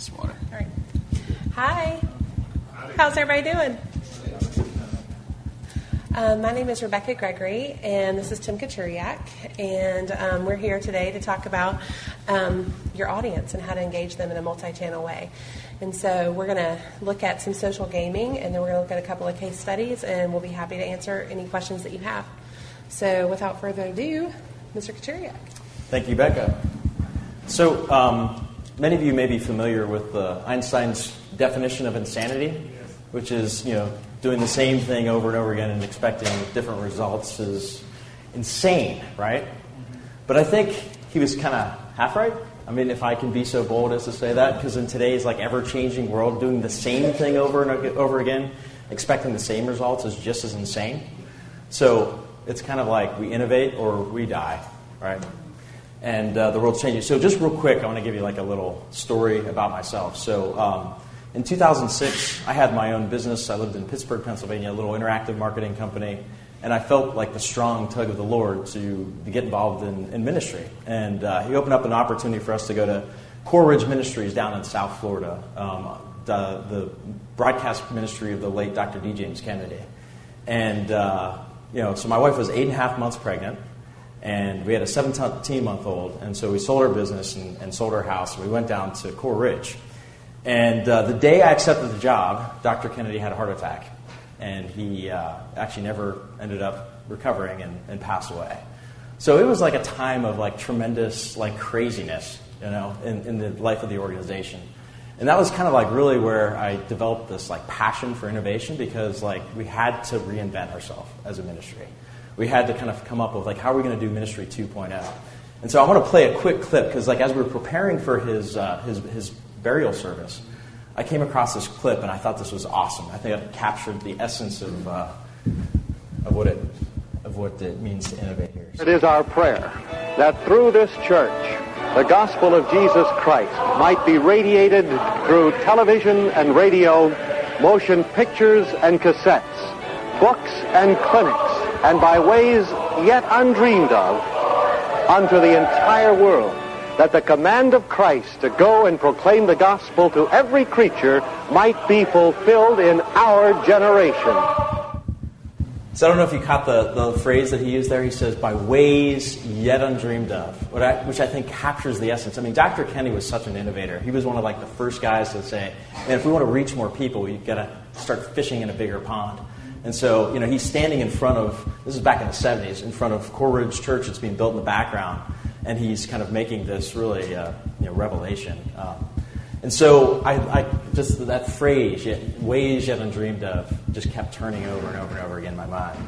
this water. All right. Hi. How's everybody doing? My name is Rebecca Gregory, and this is Tim Kachuriak, and we're here today to talk about your audience and how to engage them in a multi-channel way. And so we're going to look at some social gaming, and then we're going to look at a couple of case studies, and we'll be happy to answer any questions that you have. So without further ado, Mr. Kachuriak. Thank you, Becca. So many of you may be familiar with Einstein's definition of insanity, which is, doing the same thing over and over again and expecting different results is insane, right? But I think he was kind of half right. I mean, if I can be so bold as to say that, because in today's ever-changing world, doing the same thing over and over again, expecting the same results is just as insane. So it's kind of like we innovate or we die, right? And the world's changing. So just real quick, I want to give you a little story about myself. So in 2006, I had my own business. I lived in Pittsburgh, Pennsylvania, a little interactive marketing company. And I felt like the strong tug of the Lord to get involved in ministry. And he opened up an opportunity for us to go to Core Ridge Ministries down in South Florida, the broadcast ministry of the late Dr. D. James Kennedy. And, so my wife was 8.5 months pregnant. And we had a 17-month-old. And so we sold our business and sold our house. We went down to Core Ridge. And the day I accepted the job, Dr. Kennedy had a heart attack. And he actually never ended up recovering and passed away. So it was like a time of tremendous craziness, in the life of the organization. And that was kind of really where I developed this passion for innovation, because we had to reinvent ourselves as a ministry. We had to kind of come up with how are we going to do Ministry 2.0. And so I want to play a quick clip, because as we were preparing for his burial service, I came across this clip and I thought this was awesome. I think it captured the essence of what it means to innovate here. It is our prayer that through this church, the gospel of Jesus Christ might be radiated through television and radio, motion pictures and cassettes, books and clinics, and by ways yet undreamed of, unto the entire world, that the command of Christ to go and proclaim the gospel to every creature might be fulfilled in our generation. So I don't know if you caught the phrase that he used there. He says, by ways yet undreamed of, which I think captures the essence. I mean, Dr. Kennedy was such an innovator. He was one of the first guys to say, and if we want to reach more people, you've got to start fishing in a bigger pond. And so, he's standing in front of, this is back in the 70s, in front of Core Ridge Church. It's being built in the background. And he's kind of making this really, revelation. And so I just, that phrase, ways yet undreamed of, just kept turning over and over and over again in my mind.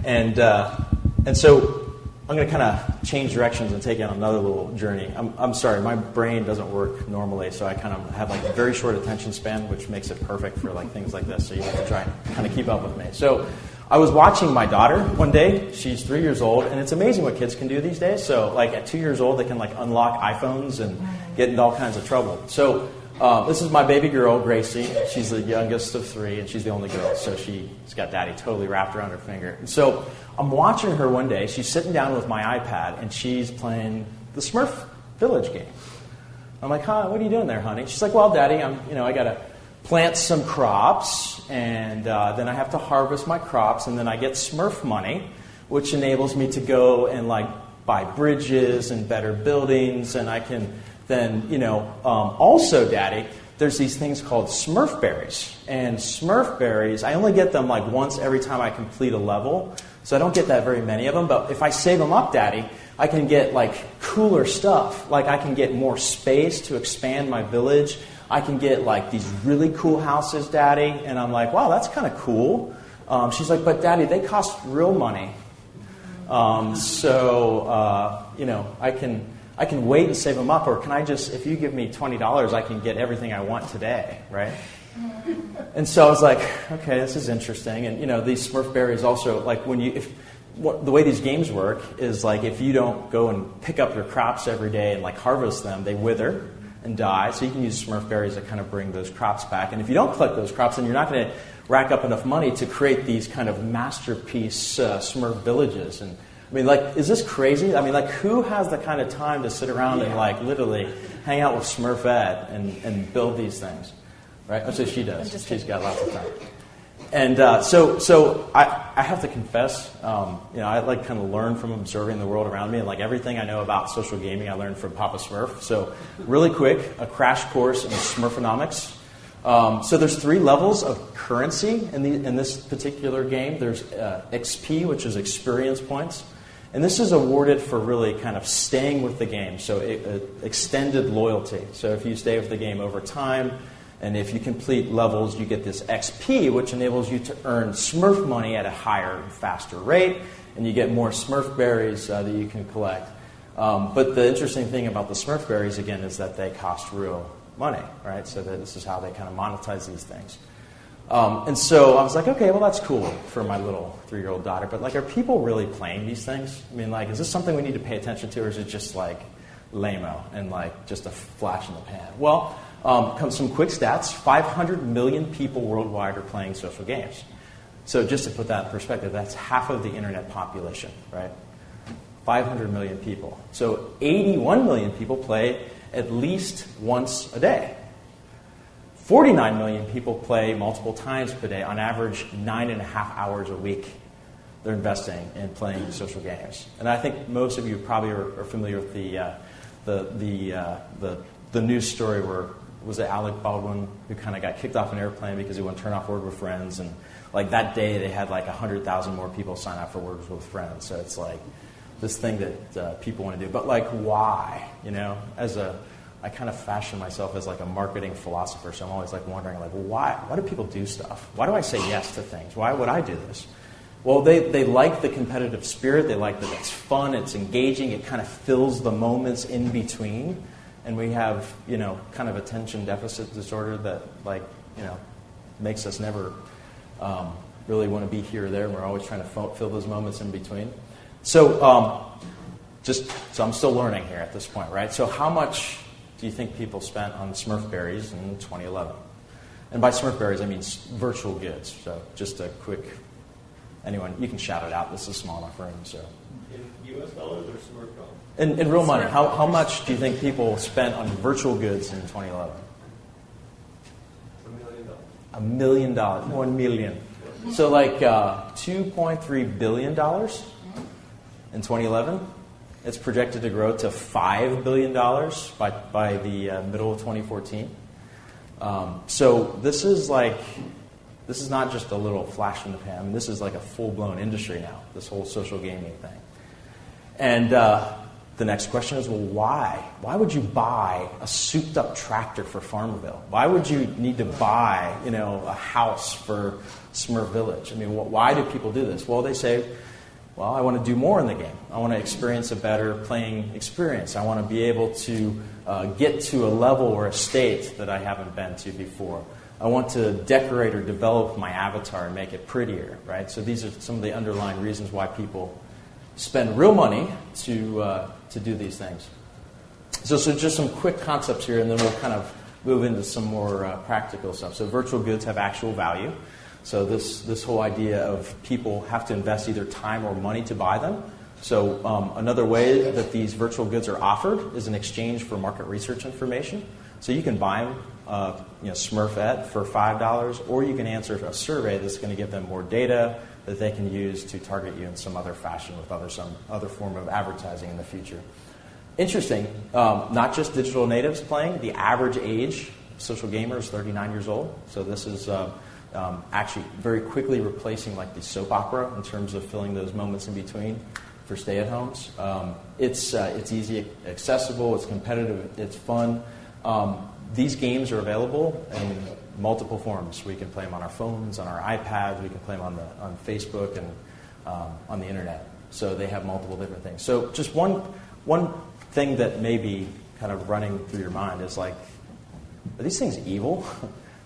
And so I'm going to kind of change directions and take you on another little journey. I'm sorry, my brain doesn't work normally, so I kind of have a very short attention span, which makes it perfect for things like this. So you have to try and kind of keep up with me. So I was watching my daughter one day. She's 3 years old, and it's amazing what kids can do these days. So at 2 years old, they can unlock iPhones and get into all kinds of trouble. So this is my baby girl, Gracie. She's the youngest of 3, and she's the only girl. So she's got daddy totally wrapped around her finger. And so I'm watching her one day. She's sitting down with my iPad, and she's playing the Smurf Village game. I'm like, huh, what are you doing there, honey? She's like, well, Daddy, I got to plant some crops, and then I have to harvest my crops, and then I get Smurf money, which enables me to go and buy bridges and better buildings, and I can then, also, Daddy, there's these things called Smurf berries, and Smurf berries, I only get them once every time I complete a level, so I don't get that very many of them, but if I save them up, Daddy, I can get cooler stuff, I can get more space to expand my village. I can get these really cool houses, Daddy. And I'm like, wow, that's kind of cool. She's like, but Daddy, they cost real money. I can wait and save them up, or can I just, if you give me $20, I can get everything I want today, right? And so I was like, okay, this is interesting. And these Smurf berries also, the way these games work is if you don't go and pick up your crops every day and harvest them, they wither and die. So you can use Smurf berries to kind of bring those crops back. And if you don't collect those crops, then you're not going to rack up enough money to create these kind of masterpiece Smurf villages. And I mean, like, is this crazy? I mean, like, who has the kind of time to sit around and, like, literally hang out with Smurfette and build these things, right? Oh, so she does. She's got lots of time. And so I have to confess, I like kind of learn from observing the world around me, and like everything I know about social gaming, I learned from Papa Smurf. So really quick, a crash course in Smurfonomics. So there's 3 levels of currency in this particular game. There's XP, which is experience points, and this is awarded for really kind of staying with the game. So extended loyalty. So if you stay with the game over time. And if you complete levels, you get this XP, which enables you to earn Smurf money at a higher and faster rate, and you get more Smurf berries that you can collect. But the interesting thing about the Smurf berries, again, is that they cost real money, right? So that this is how they kind of monetize these things. And so I was like, okay, well, that's cool for my little 3-year-old daughter, but like, are people really playing these things? I mean, like, is this something we need to pay attention to, or is it just like lame-o and like just a flash in the pan? Well, comes some quick stats. 500 million people worldwide are playing social games. So just to put that in perspective, that's half of the internet population, right? 500 million people. So 81 million people play at least once a day. 49 million people play multiple times per day, on average 9.5 hours a week. They're investing in playing social games. And I think most of you probably are familiar with the news story where was it Alec Baldwin who kind of got kicked off an airplane because he wouldn't turn off Word with Friends, and like that day they had like 100,000 more people sign up for Word with Friends. So it's like this thing that people want to do, but like why? I kind of fashion myself as like a marketing philosopher, so I'm always like wondering like why do people do stuff? Why do I say yes to things? Why would I do this? Well, they like the competitive spirit. They like that it's fun, it's engaging, it kind of fills the moments in between. And we have, kind of attention deficit disorder that, makes us never really want to be here or there. And we're always trying to fill those moments in between. So, I'm still learning here at this point, right? So, how much do you think people spent on Smurf berries in 2011? And by Smurf berries, I mean virtual goods. So, just a quick, anyone, you can shout it out. This is a small enough room, so. In U.S. dollars or Smurf dollars? In real money, how much do you think people spent on virtual goods in 2011? $1 million. $1 million. 1 million. So like $2.3 billion in 2011. It's projected to grow to $5 billion by the middle of 2014. So this is not just a little flash in the pan. I mean, this is like a full-blown industry now, this whole social gaming thing. And the next question is, well, why? Why would you buy a souped-up tractor for Farmville? Why would you need to buy, a house for Smurf Village? I mean, why do people do this? Well, they say, well, I want to do more in the game. I want to experience a better playing experience. I want to be able to get to a level or a state that I haven't been to before. I want to decorate or develop my avatar and make it prettier, right? So these are some of the underlying reasons why people spend real money to do these things. So just some quick concepts here, and then we'll kind of move into some more practical stuff. So virtual goods have actual value. So this whole idea of people have to invest either time or money to buy them. So another way that these virtual goods are offered is in exchange for market research information. So you can buy them, Smurfette for $5, or you can answer a survey that's going to give them more data that they can use to target you in some other fashion with some other form of advertising in the future. Interesting, not just digital natives playing. The average age of social gamer is 39 years old. So this is actually very quickly replacing like the soap opera in terms of filling those moments in between for stay-at-homes. It's easy, accessible, it's competitive, it's fun. These games are available in multiple forms. We can play them on our phones, on our iPads. We can play them on Facebook and on the internet. So they have multiple different things. So just one thing that may be kind of running through your mind is like, are these things evil?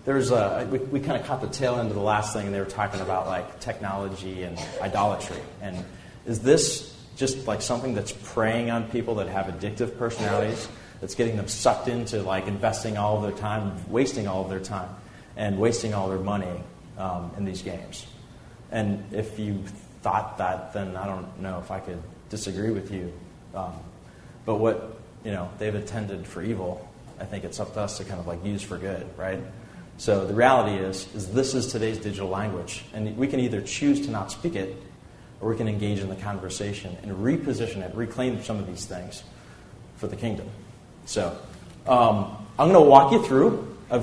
We kind of caught the tail end of the last thing, and they were talking about like technology and idolatry. And is this just like something that's preying on people that have addictive personalities? That's getting them sucked into like investing all of their time, wasting all of their time, and wasting all their money in these games. And if you thought that, then I don't know if I could disagree with you. But what they've intended for evil, I think it's up to us to kind of like use for good, right? So the reality is this is today's digital language, and we can either choose to not speak it, or we can engage in the conversation and reposition it, reclaim some of these things for the kingdom. So I'm going to walk you through a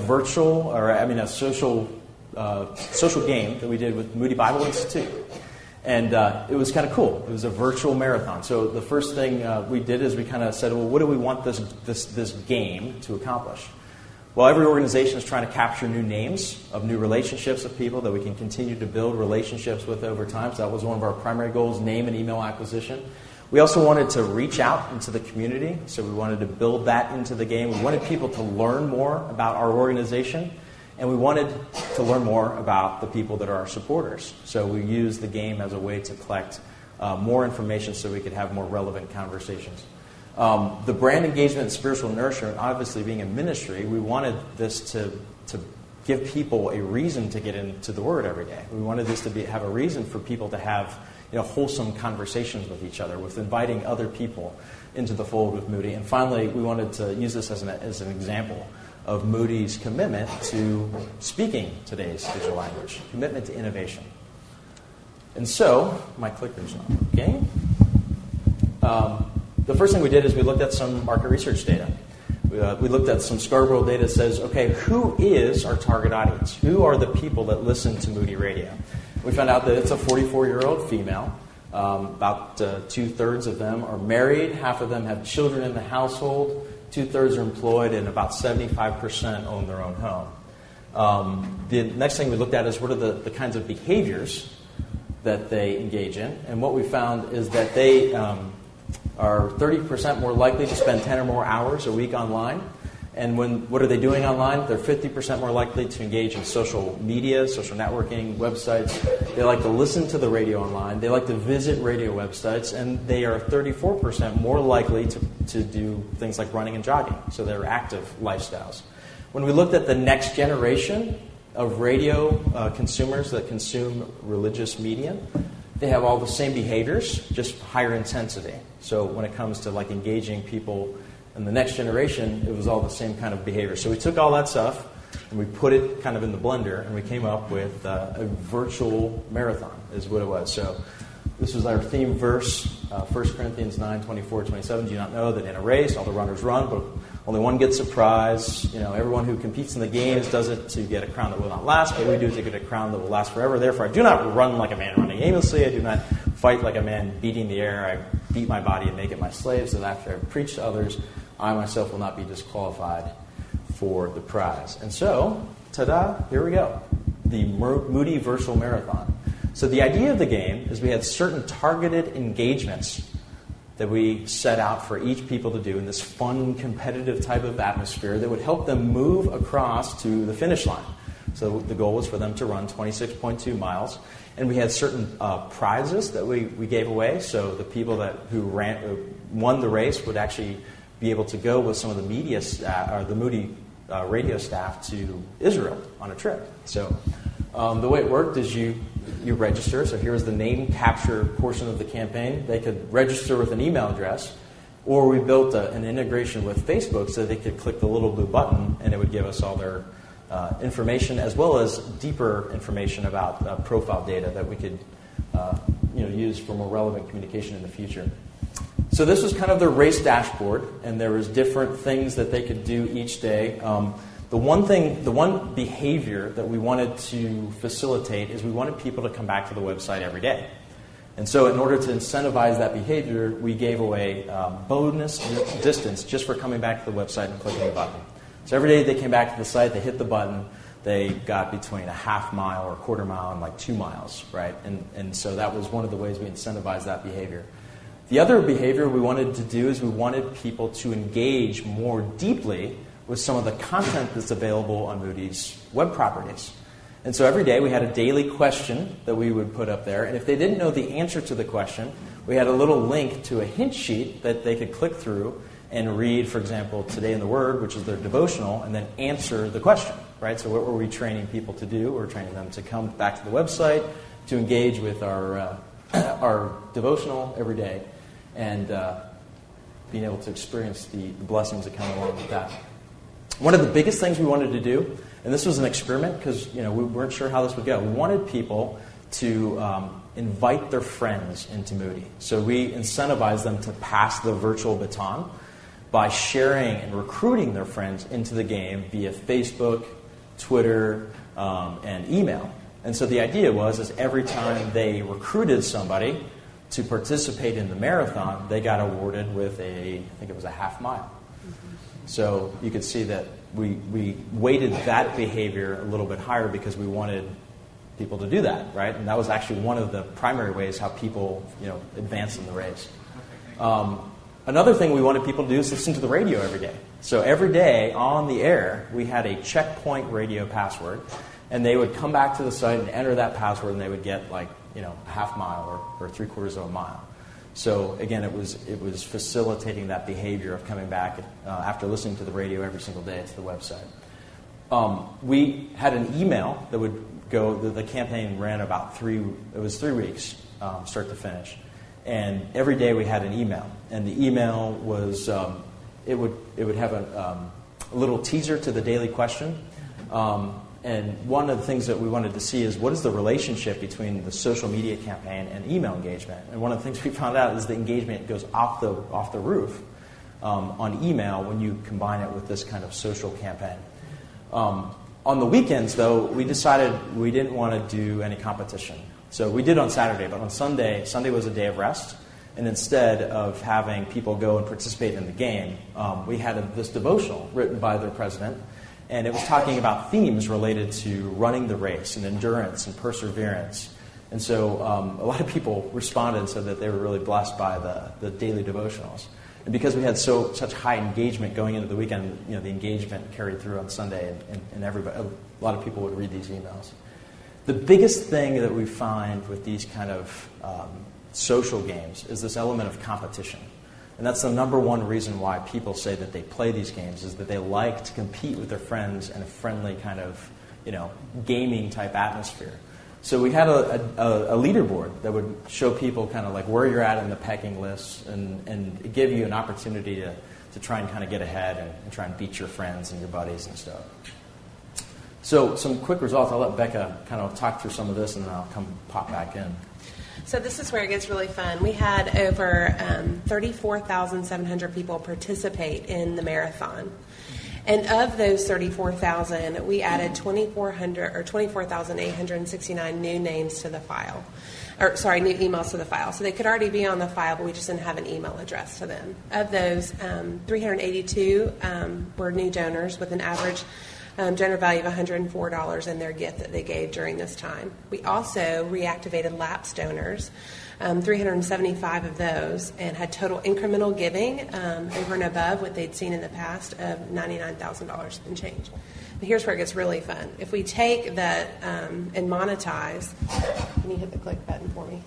social game that we did with Moody Bible Institute. And it was kind of cool. It was a virtual marathon. So the first thing we did is we kind of said, well, what do we want this game to accomplish? Well, every organization is trying to capture new names of new relationships of people that we can continue to build relationships with over time. So that was one of our primary goals, name and email acquisition. We also wanted to reach out into the community. So we wanted to build that into the game. We wanted people to learn more about our organization. And we wanted to learn more about the people that are our supporters. So we used the game as a way to collect more information so we could have more relevant conversations. The brand engagement and spiritual nourishment, obviously being a ministry, we wanted this to give people a reason to get into the Word every day. We wanted this to have a reason for people to have wholesome conversations with each other, with inviting other people into the fold with Moody. And finally, we wanted to use this as an example of Moody's commitment to speaking today's digital language, commitment to innovation. And so, my clicker's not working. The first thing we did is we looked at some market research data. We looked at some Scarborough data that says, okay, who is our target audience? Who are the people that listen to Moody Radio? We found out that it's a 44-year-old female. About 2/3 of them are married. Half of them have children in the household. 2/3 are employed, and about 75% own their own home. The next thing we looked at is what are the kinds of behaviors that they engage in. And what we found is that they are 30% more likely to spend 10 or more hours a week online. And what are they doing online? They're 50% more likely to engage in social media, social networking, websites. They like to listen to the radio online. They like to visit radio websites. And they are 34% more likely to do things like running and jogging. So they're active lifestyles. When we looked at the next generation of radio consumers that consume religious media, they have all the same behaviors, just higher intensity. So when it comes to like engaging people in the next generation, it was all the same kind of behavior. So we took all that stuff and we put it kind of in the blender, and we came up with a virtual marathon is what it was. So this was our theme verse, 1 Corinthians 9:24-27. Do you not know that in a race all the runners run, but only one gets a prize? Everyone who competes in the games does it to get a crown that will not last, but we do it to get a crown that will last forever. Therefore, I do not run like a man running aimlessly. I do not fight like a man beating the air. I beat my body and make it my slave, so that after I preach to others, I myself will not be disqualified for the prize. And so, ta-da, here we go. The Moody Virtual Marathon. So the idea of the game is we had certain targeted engagements that we set out for each people to do in this fun, competitive type of atmosphere that would help them move across to the finish line. So the goal was for them to run 26.2 miles. And we had certain prizes that we gave away. So the people who won the race would actually be able to go with some of the media or the Moody radio staff to Israel on a trip. So the way it worked is you register. So here's the name capture portion of the campaign. They could register with an email address, or we built an integration with Facebook so they could click the little blue button and it would give us all their information as well as deeper information about profile data that we could use for more relevant communication in the future. So this was kind of the race dashboard, and there was different things that they could do each day. The one behavior that we wanted to facilitate is we wanted people to come back to the website every day. And so in order to incentivize that behavior, we gave away bonus distance just for coming back to the website and clicking the button. So every day they came back to the site, they hit the button, they got between a half mile or a quarter mile and like 2 miles, right? And so that was one of the ways we incentivized that behavior. The other behavior we wanted to do is we wanted people to engage more deeply with some of the content that's available on Moody's web properties. And so every day we had a daily question that we would put up there. And if they didn't know the answer to the question, we had a little link to a hint sheet that they could click through and read, for example, Today in the Word, which is their devotional, and then answer the question, right? So what were we training people to do? We're training them to come back to the website, to engage with our devotional every day, and being able to experience the blessings that come along with that. One of the biggest things we wanted to do, and this was an experiment because we weren't sure how this would go. We wanted people to invite their friends into Moody. So we incentivized them to pass the virtual baton by sharing and recruiting their friends into the game via Facebook, Twitter, and email. And so the idea was every time they recruited somebody to participate in the marathon, they got awarded with I think it was a half mile. So you could see that we weighted that behavior a little bit higher because we wanted people to do that, right? And that was actually one of the primary ways how people, advance in the race. Another thing we wanted people to do is listen to the radio every day. So every day on the air, we had a checkpoint radio password, and they would come back to the site and enter that password, and they would get a half mile or 3/4 of a mile. So again, it was facilitating that behavior of coming back after listening to the radio every single day to the website. We had an email that would go. The campaign ran about 3 weeks, start to finish, and every day we had an email. And the email was it would have a little teaser to the daily question. And one of the things that we wanted to see is what is the relationship between the social media campaign and email engagement. And one of the things we found out is the engagement goes off the roof on email when you combine it with this kind of social campaign. On the weekends, though, we decided we didn't want to do any competition. So we did on Saturday, but on Sunday was a day of rest. And instead of having people go and participate in the game, we had this devotional written by their president. And it was talking about themes related to running the race and endurance and perseverance. And so a lot of people responded and said that they were really blessed by the daily devotionals. And because we had such high engagement going into the weekend, the engagement carried through on Sunday, and everybody, a lot of people would read these emails. The biggest thing that we find with these kind of social games is this element of competition. And that's the number one reason why people say that they play these games, is that they like to compete with their friends in a friendly kind of, gaming type atmosphere. So we had a leaderboard that would show people kind of like where you're at in the pecking list and give you an opportunity to try and kind of get ahead and try and beat your friends and your buddies and stuff. So some quick results. I'll let Becca kind of talk through some of this, and then I'll pop back in. So this is where it gets really fun. We had over 34,700 people participate in the marathon. And of those 34,000, we added 24,869 new names to the file. New emails to the file. So they could already be on the file, but we just didn't have an email address to them. Of those, 382 were new donors with an average donor value of $104 in their gift that they gave during this time. We also reactivated lapsed donors, 375 of those, and had total incremental giving over and above what they'd seen in the past of $99,000 and change. But here's where it gets really fun. If we take that and monetize, can you hit the click button for me?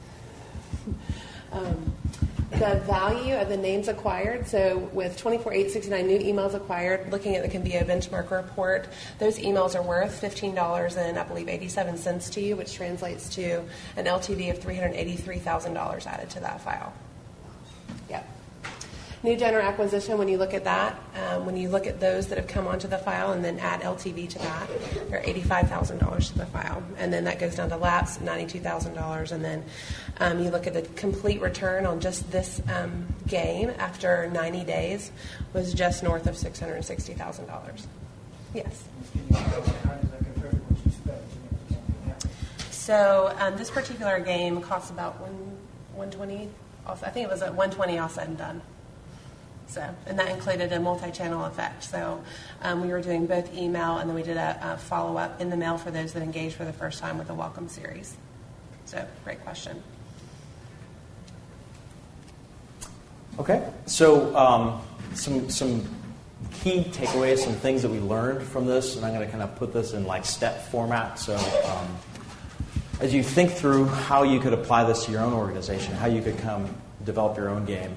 The value of the names acquired, so with 24,869 new emails acquired, looking at the Convio benchmark report, those emails are worth $15 and I believe 87 cents to you, which translates to an LTV of $383,000 added to that file. Yep. New donor acquisition, when you look at that, when you look at those that have come onto the file and then add LTV to that, they're $85,000 to the file. And then that goes down to lapse, $92,000. And then you look at the complete return on just this game after 90 days was just north of $660,000. Yes? So this particular game costs about $120. I think it was at $120 all said and done. So, and that included a multi-channel effect. So we were doing both email, and then we did a follow-up in the mail for those that engaged for the first time with the welcome series. So, great question. Okay, so some key takeaways, some things that we learned from this, and I'm going to kind of put this in like step format. So as you think through how you could apply this to your own organization, how you could develop your own game,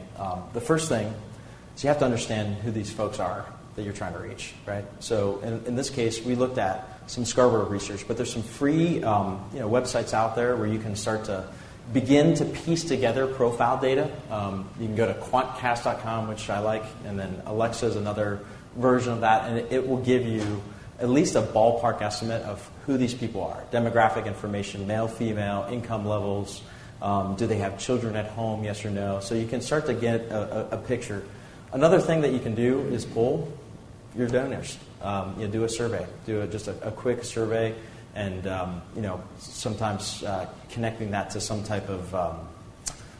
the first thing is you have to understand who these folks are that you're trying to reach, right? So in this case, we looked at some Scarborough research, but there's some free websites out there where you can start to begin to piece together profile data. You can go to quantcast.com, which I like, and then Alexa is another version of that, and it will give you at least a ballpark estimate of who these people are. Demographic information, male, female, income levels, do they have children at home, yes or no. So you can start to get a picture. Another thing that you can do is poll your donors. Do a survey. Do just a quick survey, and sometimes connecting that to some type of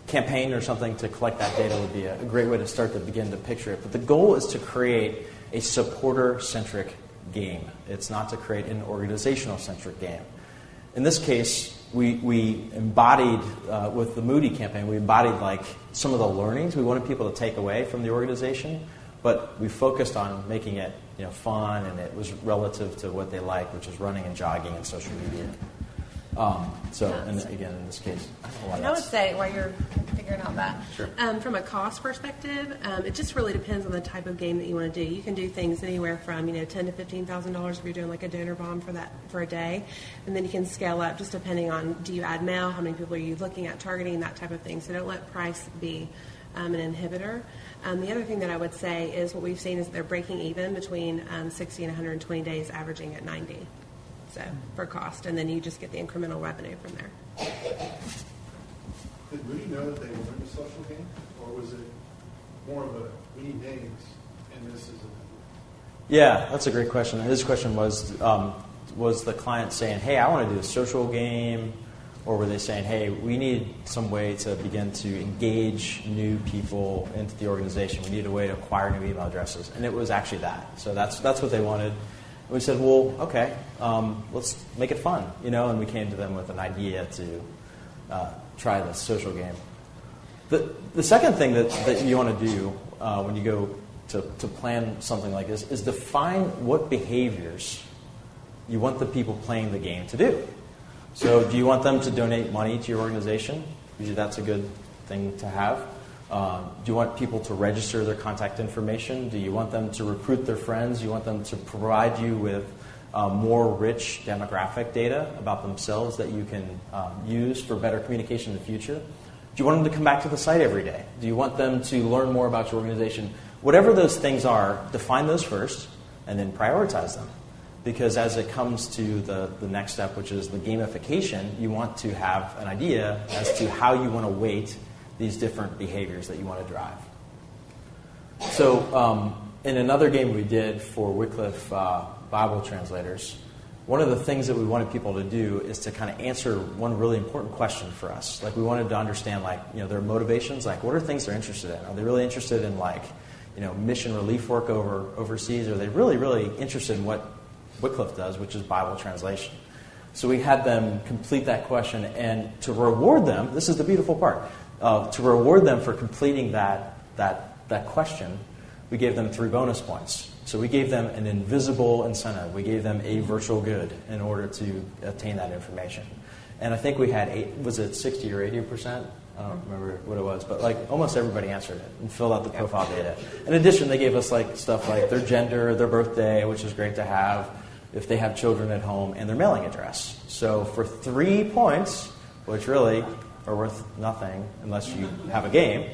campaign or something to collect that data would be a great way to start to begin to picture it. But the goal is to create a supporter-centric game. It's not to create an organizational-centric game. In this case, we embodied, with the Moody campaign, we embodied like some of the learnings we wanted people to take away from the organization, but we focused on making it fun, and it was relative to what they like, which is running and jogging and social media. And again, in this case, I would say while you're figuring out that, sure. From a cost perspective, it just really depends on the type of game that you want to do. You can do things anywhere from $10,000 to $15,000 if you're doing like a donor bomb for a day, and then you can scale up just depending on, do you add mail, how many people are you looking at targeting, that type of thing. So don't let price be an inhibitor. The other thing that I would say is what we've seen is they're breaking even between 60 and 120 days, averaging at 90. So for cost, and then you just get the incremental revenue from there. Did Moody know that they were in the social game, or was it more of a we need names and this is a... Yeah, that's a great question. His question was the client saying, hey, I want to do a social game, or were they saying, hey, we need some way to begin to engage new people into the organization. We need a way to acquire new email addresses. And it was actually that. So that's what they wanted. We said, well, okay, let's make it fun, and we came to them with an idea to try this social game. The second thing that you want to do when you go to plan something like this is define what behaviors you want the people playing the game to do. So do you want them to donate money to your organization? Usually that's a good thing to have. Do you want people to register their contact information? Do you want them to recruit their friends? Do you want them to provide you with more rich demographic data about themselves that you can use for better communication in the future? Do you want them to come back to the site every day? Do you want them to learn more about your organization? Whatever those things are, define those first and then prioritize them. Because as it comes to the next step, which is the gamification, you want to have an idea as to how you want to weight these different behaviors that you want to drive. So in another game we did for Wycliffe Bible translators, one of the things that we wanted people to do is to kind of answer one really important question for us. Like we wanted to understand their motivations, like what are things they're interested in? Are they really interested in mission relief work overseas? Are they really, really interested in what Wycliffe does, which is Bible translation? So we had them complete that question, and to reward them, this is the beautiful part, to reward them for completing that question, we gave them 3 bonus points. So we gave them an invisible incentive. We gave them a virtual good in order to obtain that information. And I think we had 60 or 80%? I don't remember what it was, but almost everybody answered it and filled out the profile data. In addition, they gave us stuff like their gender, their birthday, which is great to have, if they have children at home, and their mailing address. So for 3 points, which really are worth nothing unless you have a game,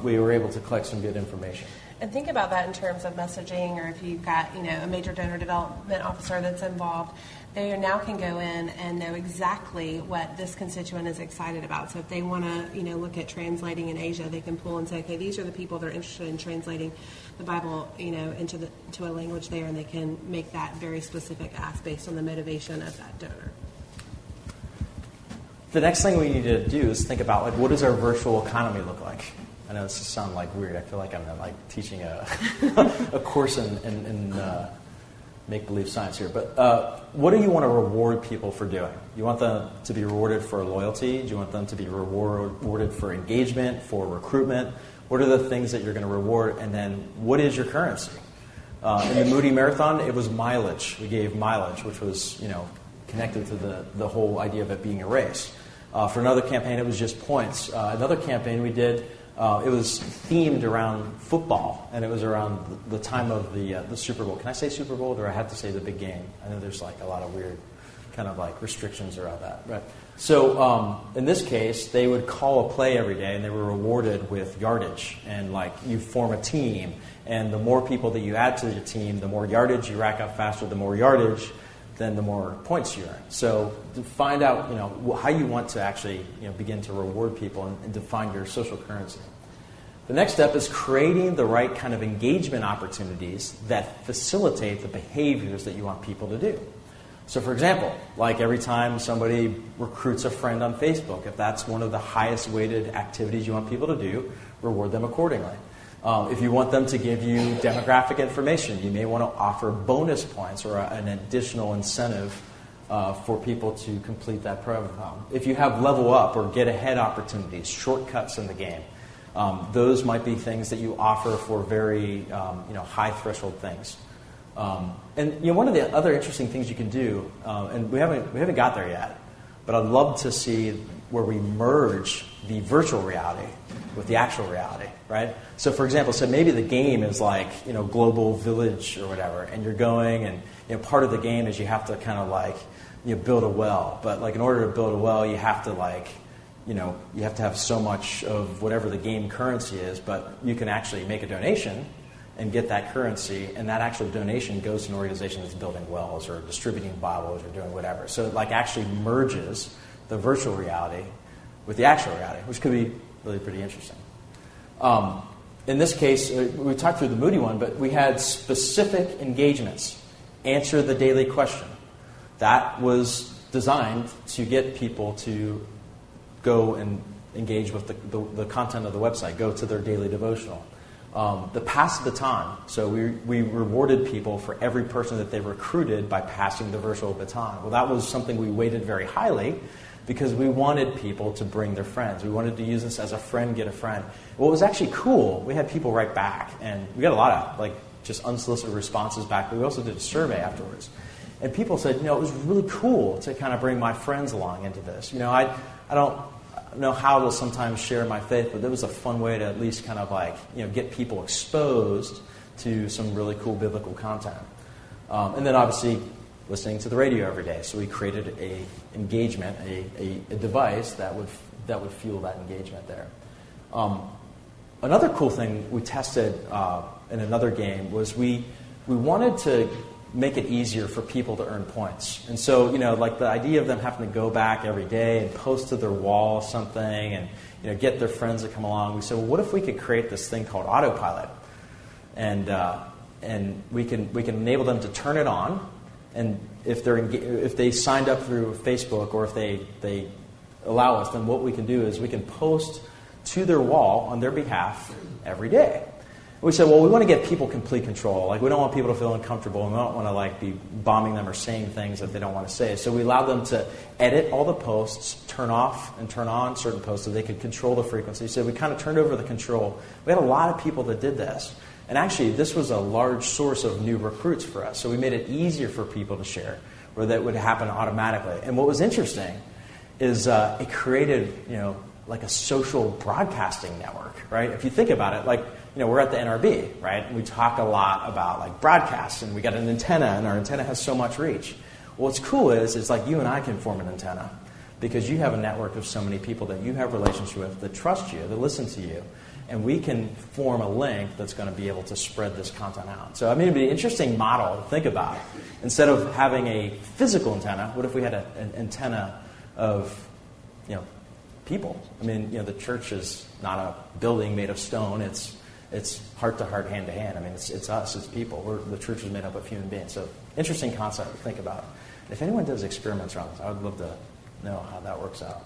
we were able to collect some good information. And think about that in terms of messaging, or if you've got a major donor development officer that's involved, they now can go in and know exactly what this constituent is excited about. So if they want to look at translating in Asia, they can pull and say, okay, these are the people that are interested in translating the Bible into a language there, and they can make that very specific ask based on the motivation of that donor. The next thing we need to do is think about what does our virtual economy look like? I know this sounds weird. I feel like I'm teaching a course in make-believe science here. But what do you want to reward people for doing? You want them to be rewarded for loyalty? Do you want them to be rewarded for engagement, for recruitment? What are the things that you're going to reward? And then what is your currency? In the Moody Marathon, it was mileage. We gave mileage, which was connected to the whole idea of it being a race. For another campaign, it was just points. Another campaign we did, it was themed around football, and it was around the time of the Super Bowl. Can I say Super Bowl, or I have to say the big game? I know there's a lot of weird kind of like restrictions around that. Right. So in this case, they would call a play every day, and they were rewarded with yardage. And like you form a team, and the more people that you add to your team, the more yardage you rack up faster. The more yardage, then the more points you earn. So to find out, how you want to actually, begin to reward people and define your social currency. The next step is creating the right kind of engagement opportunities that facilitate the behaviors that you want people to do. So for example, like every time somebody recruits a friend on Facebook, if that's one of the highest weighted activities you want people to do, reward them accordingly. If you want them to give you demographic information, you may want to offer bonus points or an additional incentive for people to complete that program. If you have level up or get ahead opportunities, shortcuts in the game, those might be things that you offer for very high threshold things. And one of the other interesting things you can do, and we haven't got there yet, but I'd love to see where we merge the virtual reality with the actual reality, right? So for example, maybe the game is like, global village or whatever, and you're going and, part of the game is you have to kind of like, build a well. But like in order to build a well, you have to like, you have to have so much of whatever the game currency is, but you can actually make a donation and get that currency, and that actual donation goes to an organization that's building wells or distributing Bibles or doing whatever. So it like actually merges the virtual reality with the actual reality, which could be really pretty interesting. In this case, we talked through the Moody one, but we had specific engagements. Answer the daily question. That was designed to get people to go and engage with the content of the website, go to their daily devotional. The pass the baton. So we rewarded people for every person that they recruited by passing the virtual baton. Well, that was something we weighted very highly because we wanted people to bring their friends. We wanted to use this as a friend get a friend. What was actually cool, we had people write back, and we got a lot of just unsolicited responses back, but we also did a survey afterwards. And people said, it was really cool to kind of bring my friends along into this. I don't know how to sometimes share my faith, but it was a fun way to at least kind of get people exposed to some really cool biblical content. And then obviously listening to the radio every day. So we created a engagement, a device that would fuel that engagement there. Another cool thing we tested in another game was we wanted to make it easier for people to earn points. And so, like the idea of them having to go back every day and post to their wall something and, get their friends to come along. We said, well, what if we could create this thing called autopilot? And we can enable them to turn it on. And if they signed up through Facebook or if they allow us, then what we can do is we can post to their wall on their behalf every day. We said, well, we want to get people complete control. We don't want people to feel uncomfortable, and we don't want to be bombing them or saying things that they don't want to say. So we allowed them to edit all the posts, turn off and turn on certain posts so they could control the frequency. So we kind of turned over the control. We had a lot of people that did this. And actually, this was a large source of new recruits for us. So we made it easier for people to share, where that would happen automatically. And what was interesting is it created, like a social broadcasting network, right? If you think about it, we're at the NRB, right? And we talk a lot about broadcasts, and we got an antenna, and our antenna has so much reach. Well, what's cool is you and I can form an antenna because you have a network of so many people that you have relationships with that trust you, that listen to you, and we can form a link that's going to be able to spread this content out. So, it'd be an interesting model to think about. Instead of having a physical antenna, what if we had an antenna of, people? The church is not a building made of stone. It's heart to heart, hand to hand. It's us, it's people. The church is made up of human beings. So, interesting concept to think about. If anyone does experiments around this, I would love to know how that works out.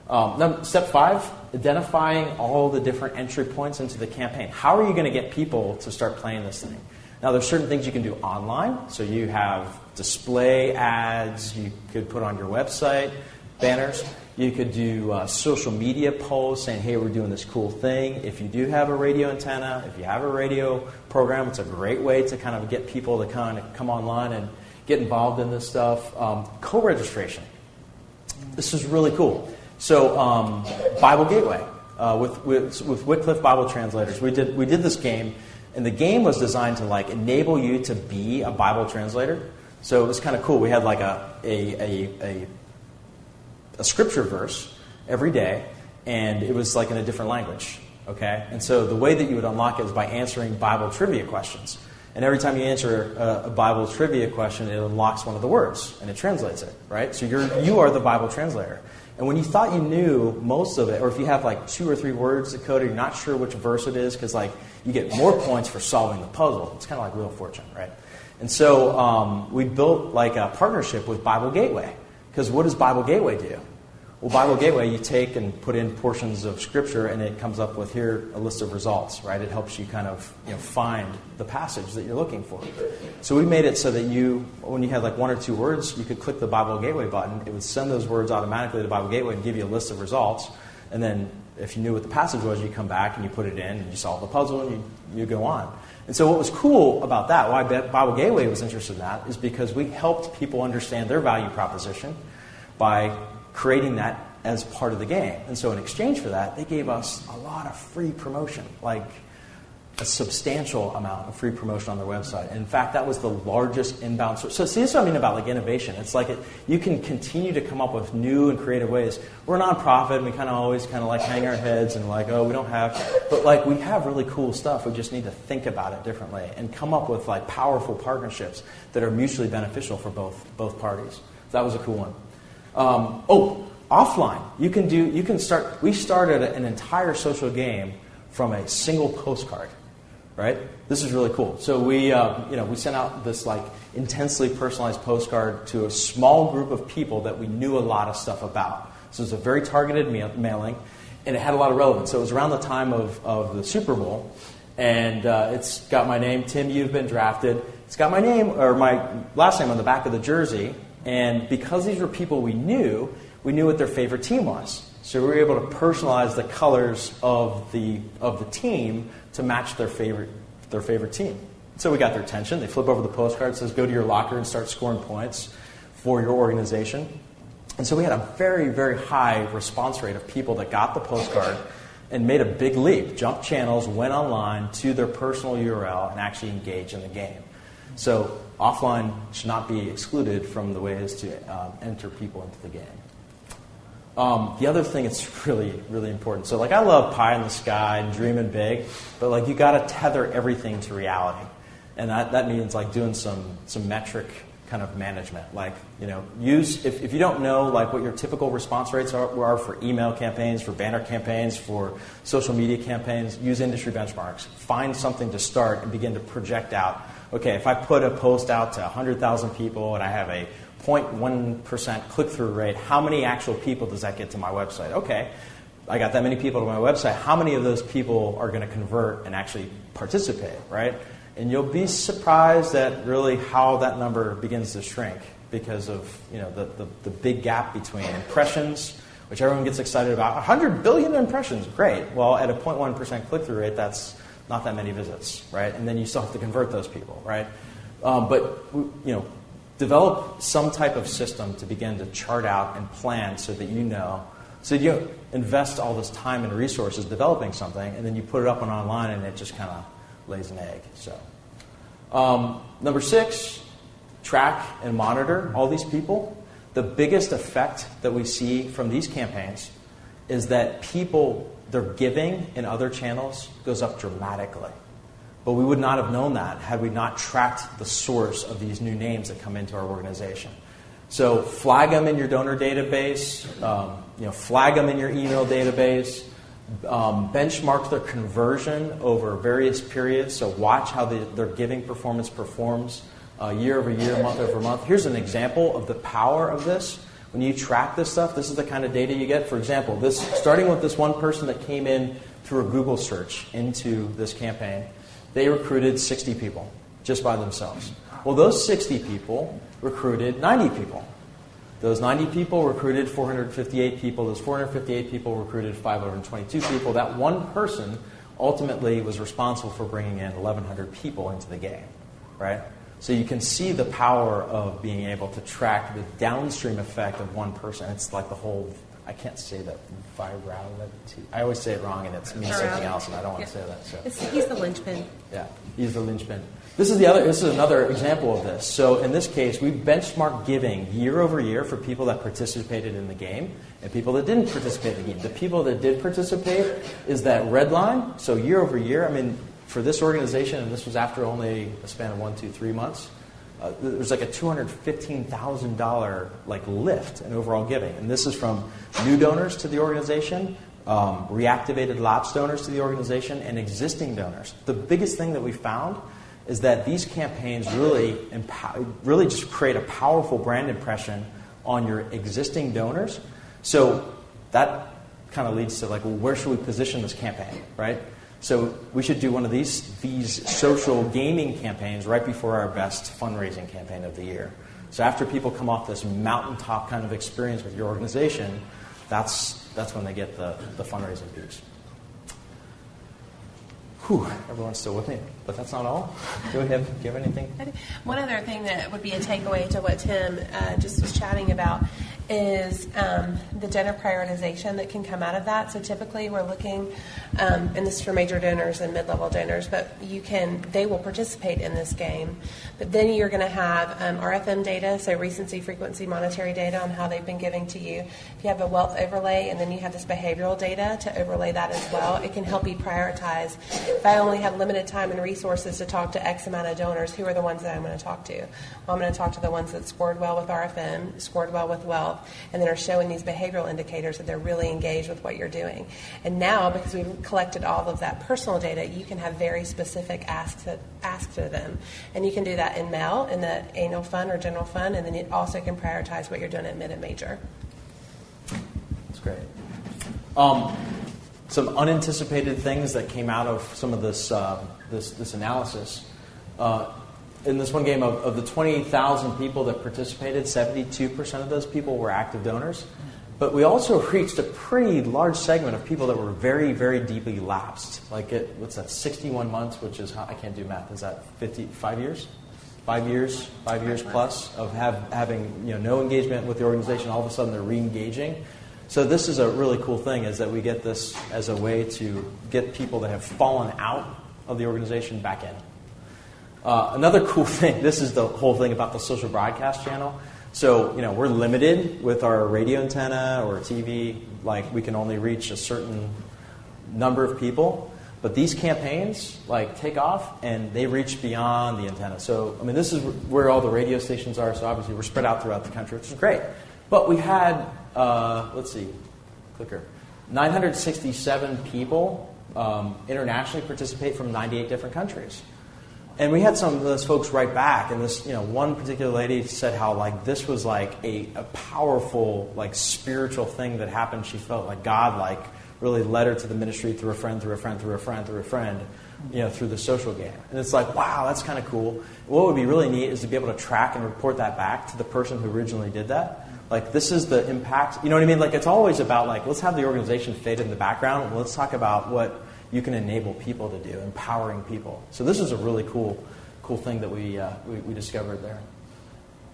Now, step 5, identifying all the different entry points into the campaign. How are you going to get people to start playing this thing? Now, there's certain things you can do online. So you have display ads. You could put on your website banners. You could do social media posts saying, hey, we're doing this cool thing. If you do have a radio antenna, if you have a radio program, it's a great way to kind of get people to kind of come online and get involved in this stuff. Co-registration. This is really cool. So Bible Gateway with Wycliffe Bible Translators. We did this game, and the game was designed to enable you to be a Bible translator. So it was kind of cool. We had like a scripture verse every day, and it was like in a different language. Okay? And so the way that you would unlock it is by answering Bible trivia questions. And every time you answer a Bible trivia question, it unlocks one of the words, and it translates it, right? So you are the Bible translator. And when you thought you knew most of it, or if you have like 2 or 3 words decoded, you're not sure which verse it is, because like you get more points for solving the puzzle. It's kind of like Wheel of Fortune, right? And so we built like a partnership with Bible Gateway. Because what does Bible Gateway do? Well, Bible Gateway, you take and put in portions of Scripture, and it comes up with here a list of results, right? It helps you kind of find the passage that you're looking for. So we made it so that when you had like 1 or 2 words, you could click the Bible Gateway button. It would send those words automatically to Bible Gateway and give you a list of results. And then if you knew what the passage was, you come back and you put it in, and you solve the puzzle, and you go on. And so what was cool about that, why Bible Gateway was interested in that, is because we helped people understand their value proposition by creating that as part of the game. And so in exchange for that, they gave us a lot of free promotion, like a substantial amount of free promotion on their website. And in fact, that was the largest inbound source. So see, this is what I mean about like innovation. It's like you can continue to come up with new and creative ways. We're a nonprofit, and we kind of always kind of like hang our heads and like, oh, we don't have, but like we have really cool stuff. We just need to think about it differently and come up with like powerful partnerships that are mutually beneficial for both parties. So that was a cool one. Offline. We started an entire social game from a single postcard, right? This is really cool. So we sent out this like intensely personalized postcard to a small group of people that we knew a lot of stuff about. So it was a very targeted mailing, and it had a lot of relevance. So it was around the time of the Super Bowl, and it's got my name, Tim, you've been drafted. It's got my name, or my last name on the back of the jersey, and because these were people we knew what their favorite team was. So we were able to personalize the colors of the team to match their favorite team. So we got their attention. They flip over the postcard. It says, go to your locker and start scoring points for your organization. And so we had a very, very high response rate of people that got the postcard and made a big leap, jumped channels, went online to their personal URL, and actually engaged in the game. So offline should not be excluded from the ways to enter people into the game. The other thing that's really, really important. So, like, I love pie in the sky and dreaming big, but like you got to tether everything to reality, and that means like doing some metric kind of management. Like, use if you don't know like what your typical response rates are for email campaigns, for banner campaigns, for social media campaigns, use industry benchmarks. Find something to start and begin to project out. Okay, if I put a post out to 100,000 people and I have a 0.1% click-through rate, how many actual people does that get to my website? Okay, I got that many people to my website. How many of those people are going to convert and actually participate, right? And you'll be surprised at really how that number begins to shrink because of the big gap between impressions, which everyone gets excited about. 100 billion impressions, great. Well, at a 0.1% click-through rate, that's not that many visits, right? And then you still have to convert those people, right? Develop some type of system to begin to chart out and plan so that so you don't invest all this time and resources developing something, and then you put it up online and it just kind of lays an egg. So, number 6, track and monitor all these people. The biggest effect that we see from these campaigns is that their giving in other channels goes up dramatically. But we would not have known that had we not tracked the source of these new names that come into our organization. So flag them in your donor database, flag them in your email database, benchmark their conversion over various periods. So watch how their giving performance performs year over year, month over month. Here's an example of the power of this. When you track this stuff, this is the kind of data you get. For example, starting with this one person that came in through a Google search into this campaign, they recruited 60 people just by themselves. Well, those 60 people recruited 90 people. Those 90 people recruited 458 people. Those 458 people recruited 522 people. That one person ultimately was responsible for bringing in 1,100 people into the game, right? So you can see the power of being able to track the downstream effect of one person. It's like the whole, I can't say that, virality. I always say it wrong and it means something else, and I don't want to say that. So. He's the linchpin. Yeah, he's the linchpin. This is another example of this. So in this case, we benchmarked giving year over year for people that participated in the game and people that didn't participate in the game. The people that did participate is that red line. So year over year, I mean, for this organization, and this was after only a span of 1, 2, 3 months, there was like a $215,000 like lift in overall giving. And this is from new donors to the organization, reactivated lapsed donors to the organization, and existing donors. The biggest thing that we found is that these campaigns really just create a powerful brand impression on your existing donors. So that kind of leads to like, well, where should we position this campaign, right? So we should do one of these social gaming campaigns right before our best fundraising campaign of the year. So after people come off this mountaintop kind of experience with your organization, that's when they get the fundraising piece. Whew, everyone's still with me, but that's not all. Do you have anything? One other thing that would be a takeaway to what Tim just was chatting about is the donor prioritization that can come out of that. So typically we're looking, and this is for major donors and mid-level donors, but they will participate in this game. But then you're going to have RFM data, so recency, frequency, monetary data on how they've been giving to you. If you have a wealth overlay and then you have this behavioral data to overlay that as well, it can help you prioritize. If I only have limited time and resources to talk to X amount of donors, who are the ones that I'm going to talk to? Well, I'm going to talk to the ones that scored well with RFM, scored well with wealth, and then are showing these behavioral indicators that they're really engaged with what you're doing. And now, because we've collected all of that personal data, you can have very specific asks to them. And you can do that in mail, in the annual fund or general fund, and then it also can prioritize what you're doing at mid and major. That's great. Some unanticipated things that came out of some of this analysis. In this one game, of the 20,000 people that participated, 72% of those people were active donors. But we also reached a pretty large segment of people that were very, very deeply lapsed. Like, what's that, 61 months, which is, I can't do math, is that 5 years? 5 years plus of having no engagement with the organization. All of a sudden, they're re-engaging. So this is a really cool thing, is that we get this as a way to get people that have fallen out of the organization back in. Another cool thing, this is the whole thing about the social broadcast channel. So, we're limited with our radio antenna or TV. Like, we can only reach a certain number of people. But these campaigns, take off, and they reach beyond the antenna. So, this is where all the radio stations are. So, obviously, we're spread out throughout the country, which is great. But we had, 967 people internationally participate from 98 different countries. And we had some of those folks write back, and this, one particular lady said how this was a powerful spiritual thing that happened. She felt like God really led her to the ministry through a friend, through the social game. And it's wow, that's kind of cool. What would be really neat is to be able to track and report that back to the person who originally did that. This is the impact. You know what I mean? It's always about let's have the organization fade in the background, and let's talk about what you can enable people to do, empowering people. So this is a really cool thing that we discovered there.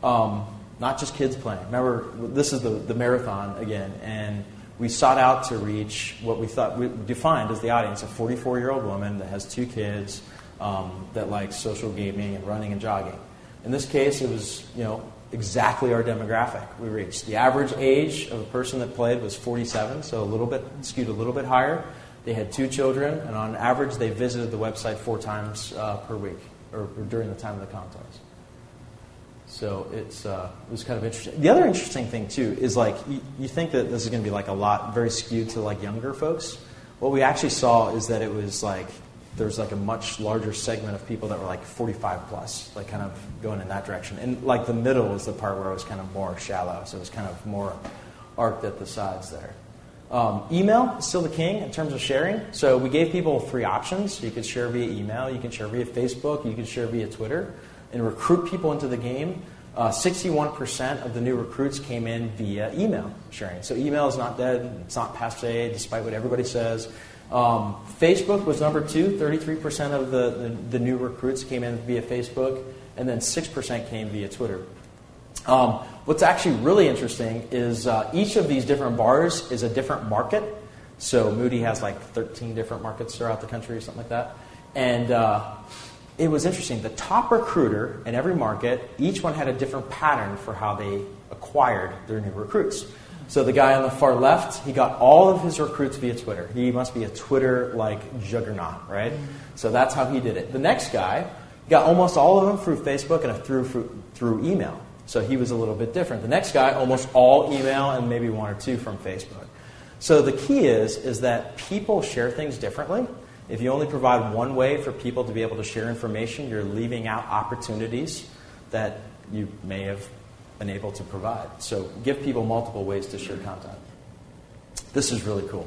Not just kids playing. Remember, this is the marathon again, and we sought out to reach what we thought we defined as the audience, a 44-year-old woman that has 2 kids that likes social gaming and running and jogging. In this case, it was exactly our demographic we reached. The average age of a person that played was 47, so skewed a little bit higher. They had 2 children, and on average, they visited the website 4 times per week, or during the time of the contest. So it was kind of interesting. The other interesting thing too is you think that this is going to be a lot very skewed to younger folks. What we actually saw is that it was there's a much larger segment of people that were 45 plus, kind of going in that direction. And the middle was the part where it was kind of more shallow, so it was kind of more arced at the sides there. Email is still the king in terms of sharing. So we gave people 3 options. You could share via email, you can share via Facebook, you can share via Twitter, and recruit people into the game. 61% of the new recruits came in via email sharing. So email is not dead, it's not passé, despite what everybody says. Facebook was number 2. 33% of the new recruits came in via Facebook, and then 6% came via Twitter. What's actually really interesting is each of these different bars is a different market. So Moody has 13 different markets throughout the country or something like that. And it was interesting. The top recruiter in every market, each one had a different pattern for how they acquired their new recruits. So the guy on the far left, he got all of his recruits via Twitter. He must be a Twitter-like juggernaut, right? So that's how he did it. The next guy got almost all of them through Facebook and through email. So he was a little bit different. The next guy, almost all email and maybe one or two from Facebook. So the key is that people share things differently. If you only provide one way for people to be able to share information, you're leaving out opportunities that you may have been able to provide. So give people multiple ways to share content. This is really cool.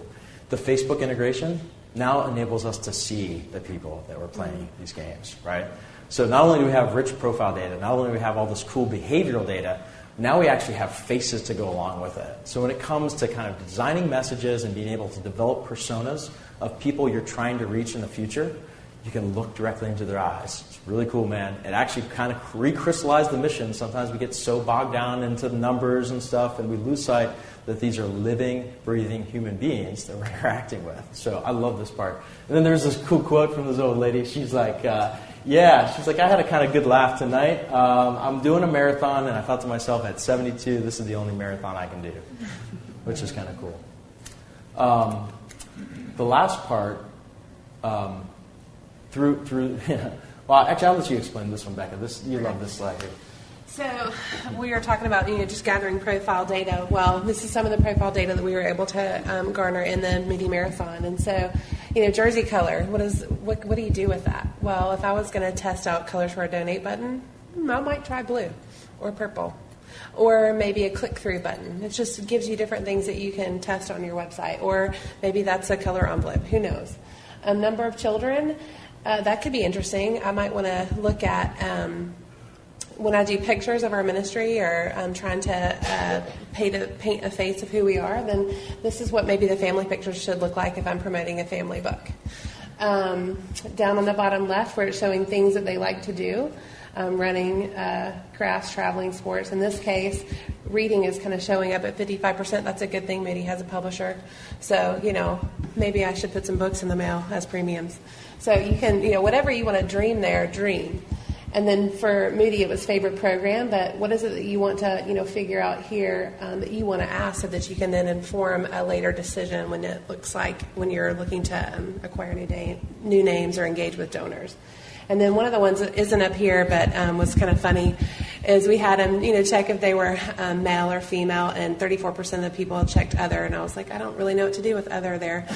The Facebook integration now enables us to see the people that were playing these games, right? So not only do we have rich profile data, not only do we have all this cool behavioral data, now we actually have faces to go along with it. So when it comes to kind of designing messages and being able to develop personas of people you're trying to reach in the future, you can look directly into their eyes. It's really cool, man. It actually kind of recrystallized the mission. Sometimes we get so bogged down into the numbers and stuff, and we lose sight that these are living, breathing human beings that we're interacting with. So I love this part. And then there's this cool quote from this old lady. She's like, I had a kind of good laugh tonight. I'm doing a marathon, and I thought to myself, at 72, this is the only marathon I can do, which is kind of cool. The last part, well, actually, I'll let you explain this one, Becca. You love this slide here. So we were talking about just gathering profile data. Well, this is some of the profile data that we were able to garner in the mini marathon. And so, jersey color. What do you do with that? Well, if I was going to test out colors for a donate button, I might try blue or purple, or maybe a click-through button. It just gives you different things that you can test on your website, or maybe that's a color envelope. Who knows? A number of children. That could be interesting. I might want to look at when I do pictures of our ministry, or I'm trying to paint a face of who we are, then this is what maybe the family pictures should look like if I'm promoting a family book. Down on the bottom left, where it's showing things that they like to do, running, crafts, traveling, sports. In this case, reading is kind of showing up at 55%. That's a good thing. Moody has a publisher. So, maybe I should put some books in the mail as premiums. So you can, whatever you want to dream there, dream. And then for Moody, it was favorite program, but what is it that you want to, figure out here that you want to ask, so that you can then inform a later decision when it looks like when you're looking to acquire new names or engage with donors. And then one of the ones that isn't up here but was kind of funny is we had them, check if they were male or female, and 34% of the people checked other. And I was like, I don't really know what to do with other there.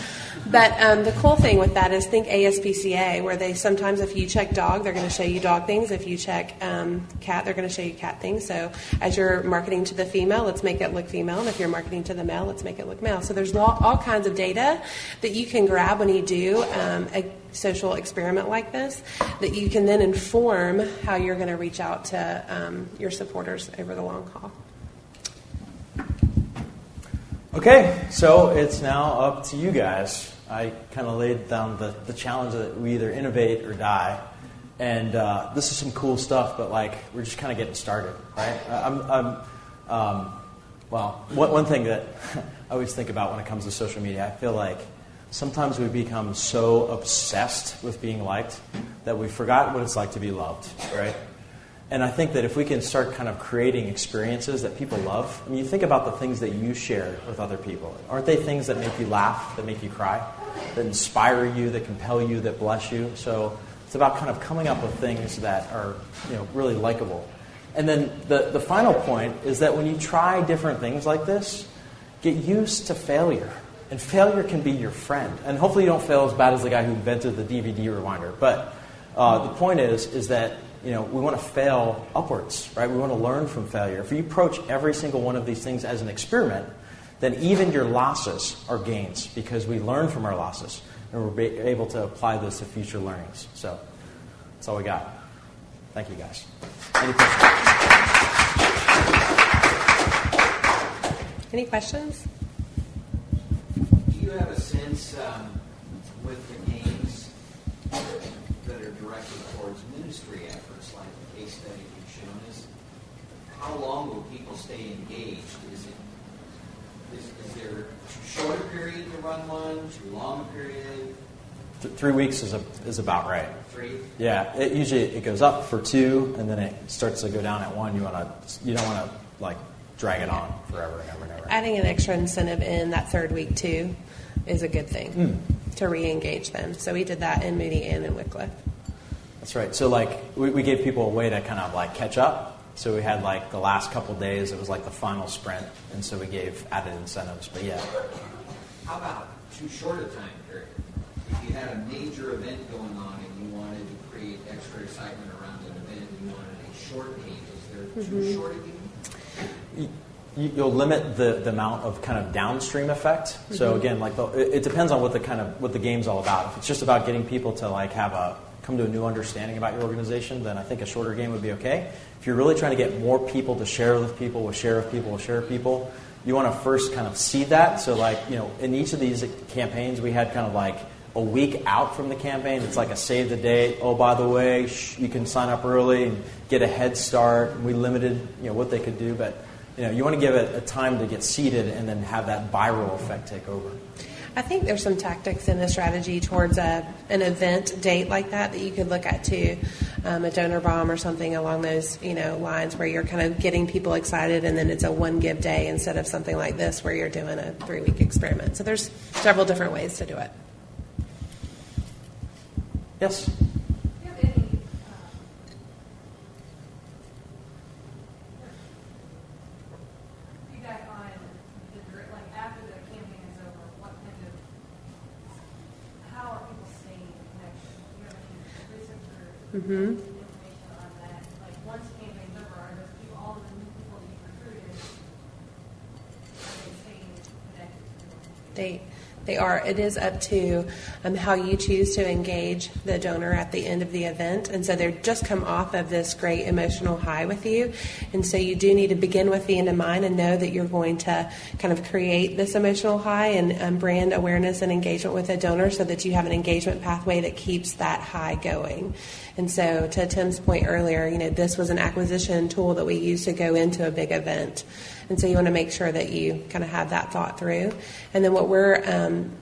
But the cool thing with that is think ASPCA, where they sometimes, if you check dog, they're going to show you dog things. If you check cat, they're going to show you cat things. So as you're marketing to the female, let's make it look female. And if you're marketing to the male, let's make it look male. So there's all kinds of data that you can grab when you do a social experiment like this, that you can then inform how you're going to reach out to your supporters over the long haul. Okay, so it's now up to you guys. I kind of laid down the challenge that we either innovate or die. And this is some cool stuff, but we're just kind of getting started, right? One thing that I always think about when it comes to social media, I feel like sometimes we become so obsessed with being liked that we forgot what it's like to be loved, right? And I think that if we can start kind of creating experiences that people love, you think about the things that you share with other people. Aren't they things that make you laugh, that make you cry, that inspire you, that compel you, that bless you? So it's about kind of coming up with things that are, really likable. And then the final point is that when you try different things like this, get used to failure. And failure can be your friend. And hopefully you don't fail as bad as the guy who invented the DVD rewinder. But the point is that we want to fail upwards, right? We want to learn from failure. If you approach every single one of these things as an experiment, then even your losses are gains, because we learn from our losses and we're able to apply those to future learnings. So that's all we got. Thank you, guys. Any questions? Any questions? Do you have a sense with the games that are directed towards ministry efforts, like the case study you've shown us, how long will people stay engaged? Is there a shorter period to run one, too long a period? 3 weeks is about right. 3? Yeah, it goes up for 2, and then it starts to go down at 1. You don't want to like drag it on forever and ever and ever. Adding an extra incentive in that 3rd week too is a good thing to re-engage them. So we did that in Moody and in Wycliffe. That's right. So like we gave people a way to kind of like catch up. So we had like the last couple of days, it was like the final sprint, and so we gave added incentives. But yeah. How about too short a time period? If you had a major event going on and you wanted to create extra excitement around an event, you wanted a short game, is there too short a game? You'll limit the amount of kind of downstream effect. So again, like it depends on what the game's all about. If it's just about getting people to like come to a new understanding about your organization, then I think a shorter game would be okay. If you're really trying to get more people to share with people, you want to first kind of seed that. So like, in each of these campaigns, we had kind of like a week out from the campaign. It's like a save the date. Oh, by the way, you can sign up early and get a head start. And we limited, what they could do, but you want to give it a time to get seeded and then have that viral effect take over. I think there's some tactics in the strategy towards an event date like that you could look at too, a donor bomb or something along those lines where you're kind of getting people excited, and then it's a one give day instead of something like this where you're doing a 3-week experiment. So there's several different ways to do it. Yes. Do you have any feedback on like after the campaign is over, what kind of, how are people staying in connection? Do you have any research or information on that? Like once the campaign's over, are those people, all of the new people that you recruited, are they staying connected? They are. It is up to how you choose to engage the donor at the end of the event. And so they've just come off of this great emotional high with you. And so you do need to begin with the end in mind and know that you're going to kind of create this emotional high and brand awareness and engagement with a donor so that you have an engagement pathway that keeps that high going. And so to Tim's point earlier, this was an acquisition tool that we use to go into a big event. And so you want to make sure that you kind of have that thought through. And then what we're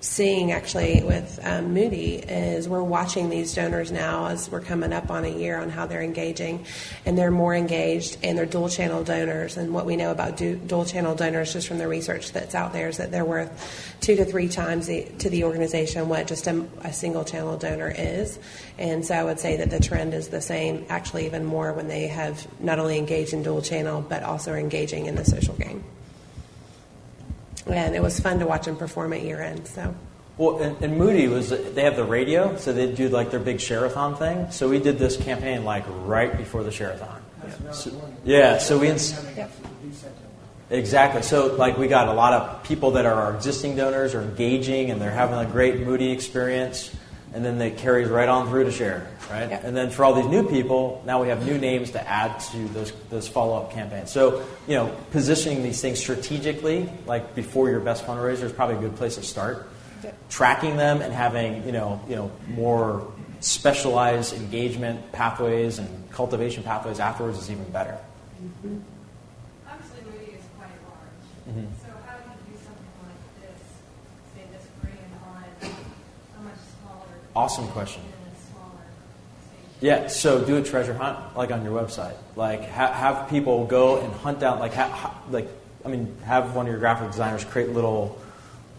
seeing actually with Moody is we're watching these donors now as we're coming up on a year on how they're engaging. And they're more engaged, and they're dual channel donors. And what we know about dual channel donors just from the research that's out there is that they're worth 2 to 3 times to the organization what just a single channel donor is. And so I would say that the trend is the same, actually even more when they have not only engaged in dual channel, but also are engaging in the social game. And it was fun to watch them perform at year end. So. Well, and Moody they have the radio, so they do like their big share-a-thon thing. So we did this campaign like right before the share-a-thon. So we exactly. So like we got a lot of people that are our existing donors are engaging and they're having a great Moody experience, and then they carries right on through to share, right? Yep. And then for all these new people, now we have new names to add to those follow-up campaigns. So positioning these things strategically, like before your best fundraiser, is probably a good place to start. Tracking them and having more specialized engagement pathways and cultivation pathways afterwards is even better. Mm-hmm. Obviously, Moody is quite large. Mm-hmm. So how do you do something like this, say this brand on a much smaller? Awesome question. In a smaller stage? Yeah, so do a treasure hunt, like on your website. Like have people go and hunt down, have one of your graphic designers create little,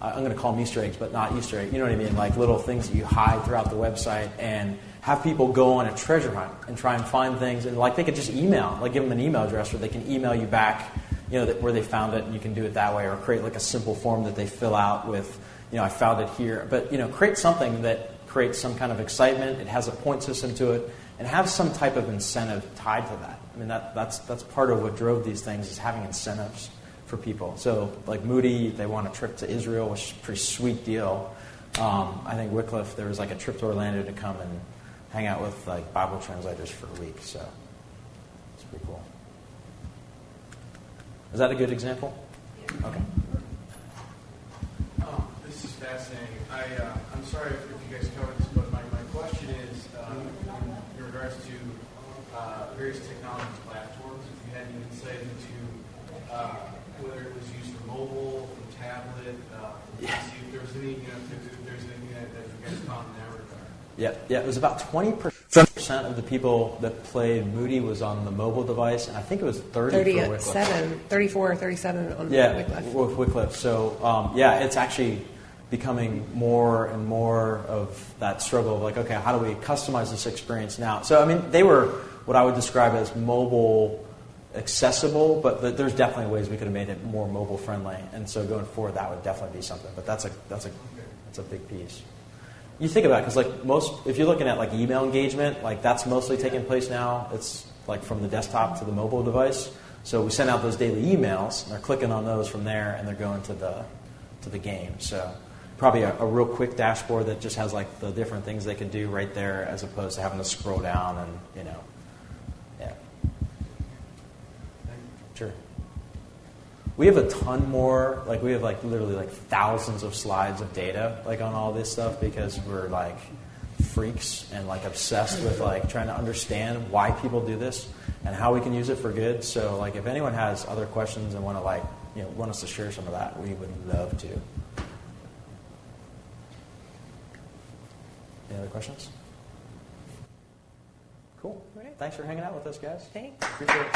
I'm going to call them Easter eggs, but not Easter eggs, you know what I mean? Like little things that you hide throughout the website, and have people go on a treasure hunt and try and find things. And like they could just email, like give them an email address where they can email you back, where they found it, and you can do it that way, or create like a simple form that they fill out with, I found it here. But, create something that creates some kind of excitement, it has a point system to it, and have some type of incentive tied to that. I mean, that's part of what drove these things, is having incentives for people. So like Moody, they want a trip to Israel, which is a pretty sweet deal. I think Wycliffe, there was like a trip to Orlando to come and hang out with like Bible translators for a week. So it's pretty cool. Is that a good example? Yeah. Okay. This is fascinating. I'm sorry if you guys covered this, but my question is in regards to various technology platforms, if you had any insight into whether it was used for mobile, for tablet, see if there was any, if there's anything that you guys found in that regard. Yeah, it was about 20% of the people that played Moody was on the mobile device, and I think it was 30 for Wycliffe. 34 or 37 on Yeah, Wycliffe. with Wycliffe. So, it's actually becoming more and more of that struggle of like, okay, how do we customize this experience now? So, I mean, they were what I would describe as mobile accessible, but there's definitely ways we could have made it more mobile friendly. And so going forward, that would definitely be something. But that's a big piece. You think about it, because like if you're looking at like email engagement, like that's mostly taking place now. It's like from the desktop to the mobile device. So we send out those daily emails, and they're clicking on those from there, and they're going to the game. So probably a real quick dashboard that just has like the different things they can do right there, as opposed to having to scroll down and yeah. Sure. We have a ton more, like we have like literally like thousands of slides of data like on all this stuff, because we're like freaks and like obsessed with like trying to understand why people do this and how we can use it for good. So like if anyone has other questions and want to want us to share some of that, we would love to. Any other questions? Cool. All right. Thanks for hanging out with us, guys. Thanks. Appreciate it.